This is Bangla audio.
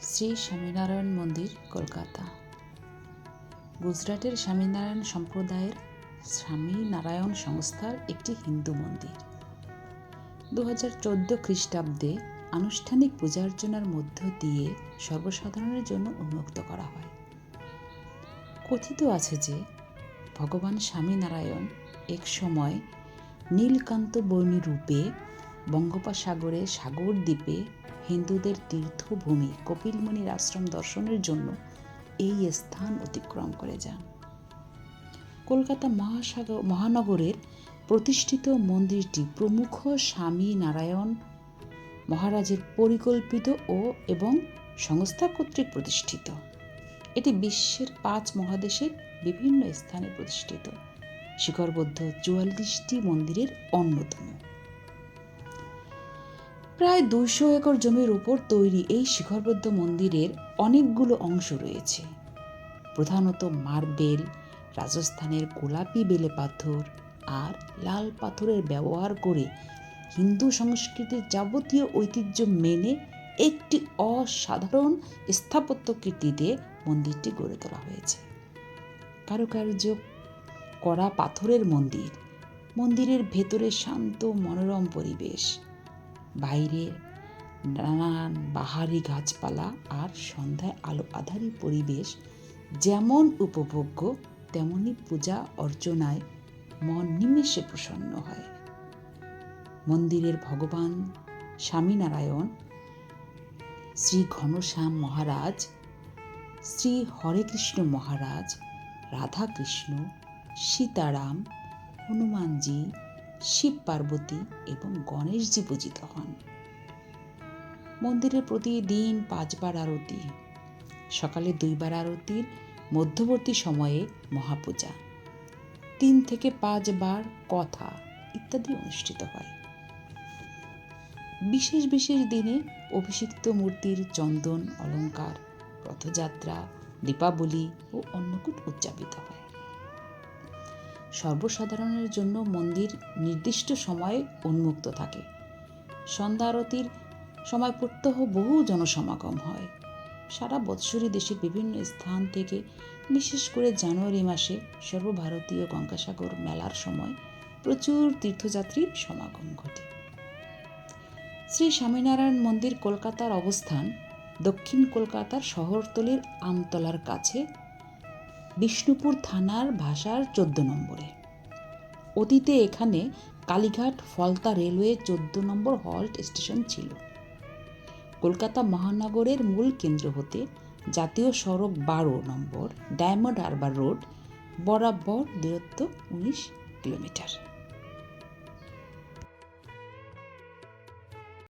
শ্রী স্বামীনারায়ণ মন্দির, কলকাতা। গুজরাটের স্বামীনারায়ণ সম্প্রদায়ের স্বামীনারায়ণ সংস্থার একটি হিন্দু মন্দির। 2014 খ্রিস্টাব্দে আনুষ্ঠানিক পূজার্চনার মধ্য দিয়ে সর্বসাধারণের জন্য উন্মুক্ত করা হয়। কথিত আছে যে ভগবান স্বামীনারায়ণ এক সময় নীলকান্তবর্ণী রূপে বঙ্গোপসাগরে সাগরদ্বীপে হিন্দুদের তীর্থভূমি কপিলমুনির আশ্রম দর্শনের জন্য এই স্থান অতিক্রম করে যান। কলকাতা মহানগরের প্রতিষ্ঠিত মন্দিরটি প্রমুখ স্বামীনারায়ণ মহারাজের পরিকল্পিত এবং সংস্থা কর্তৃক প্রতিষ্ঠিত। এটি বিশ্বের 5 মহাদেশের বিভিন্ন স্থানে প্রতিষ্ঠিত শিখরবদ্ধ 44টি মন্দিরের অন্যতম। প্রায় 200 একর জমির উপর তৈরি এই শিখরবদ্ধ মন্দিরের অনেকগুলো অংশ রয়েছে। প্রধানত মার্বেল, রাজস্থানের গোলাপি বেলে পাথর আর লাল পাথরের ব্যবহার করে হিন্দু সংস্কৃতির যাবতীয় ঐতিহ্য মেনে একটি অসাধারণ স্থাপত্য কীর্তিতে মন্দিরটি গড়ে তোলা হয়েছে। কারুকার্য করা পাথরের মন্দির, মন্দিরের ভেতরে শান্ত মনোরম পরিবেশ, বাইরে নানান বাহারি গাছপালা আর সন্ধ্যায় আলো আধারী পরিবেশ যেমন উপভোগ্য তেমনি পূজা অর্চনায় মন নিমেষে প্রসন্ন হয়। মন্দিরের ভগবান স্বামীনারায়ণ, শ্রী ঘনশ্যাম মহারাজ, শ্রী হরেকৃষ্ণ মহারাজ, রাধাকৃষ্ণ, সীতারাম, হনুমানজি, শিব পার্বতী এবং গণেশজি পূজিত হন। মন্দিরে প্রতিদিন 5 বার আরতি, সকালে 2 বার আরতির মধ্যবর্তী সময়ে মহাপূজা, 3 থেকে 5 বার কথা ইত্যাদি অনুষ্ঠিত হয়। বিশেষ বিশেষ দিনে অভিষিক্ত মূর্তির চন্দন অলঙ্কার, রথযাত্রা, দীপাবলি ও অন্নকূট উদযাপিত হয়। সর্বসাধারণের জন্য মন্দির নির্দিষ্ট সময়ে উন্মুক্ত থাকে। সন্ধ্যা আরতির সময় প্রত্যহ বহু জনসমাগম হয়। সারা বৎসরই দেশের বিভিন্ন স্থান থেকে, বিশেষ করে জানুয়ারি মাসে সর্বভারতীয় গঙ্গাসাগর মেলার সময় প্রচুর তীর্থযাত্রীর সমাগম ঘটে। শ্রী স্বামীনারায়ণ মন্দির কলকাতার অবস্থান দক্ষিণ কলকাতার শহরতলির আমতলার কাছে, বিষ্ণুপুর থানার ভাষার 14 নম্বরে। অতীতে এখানে কালীঘাট ফলতা রেলওয়ে 14 নম্বর হল্ট স্টেশন ছিল। কলকাতা মহানগরের মূল কেন্দ্র হতে জাতীয় সড়ক 12 নম্বর ডায়মন্ড হারবার রোড বরাবর দূরত্ব 19 কিলোমিটার।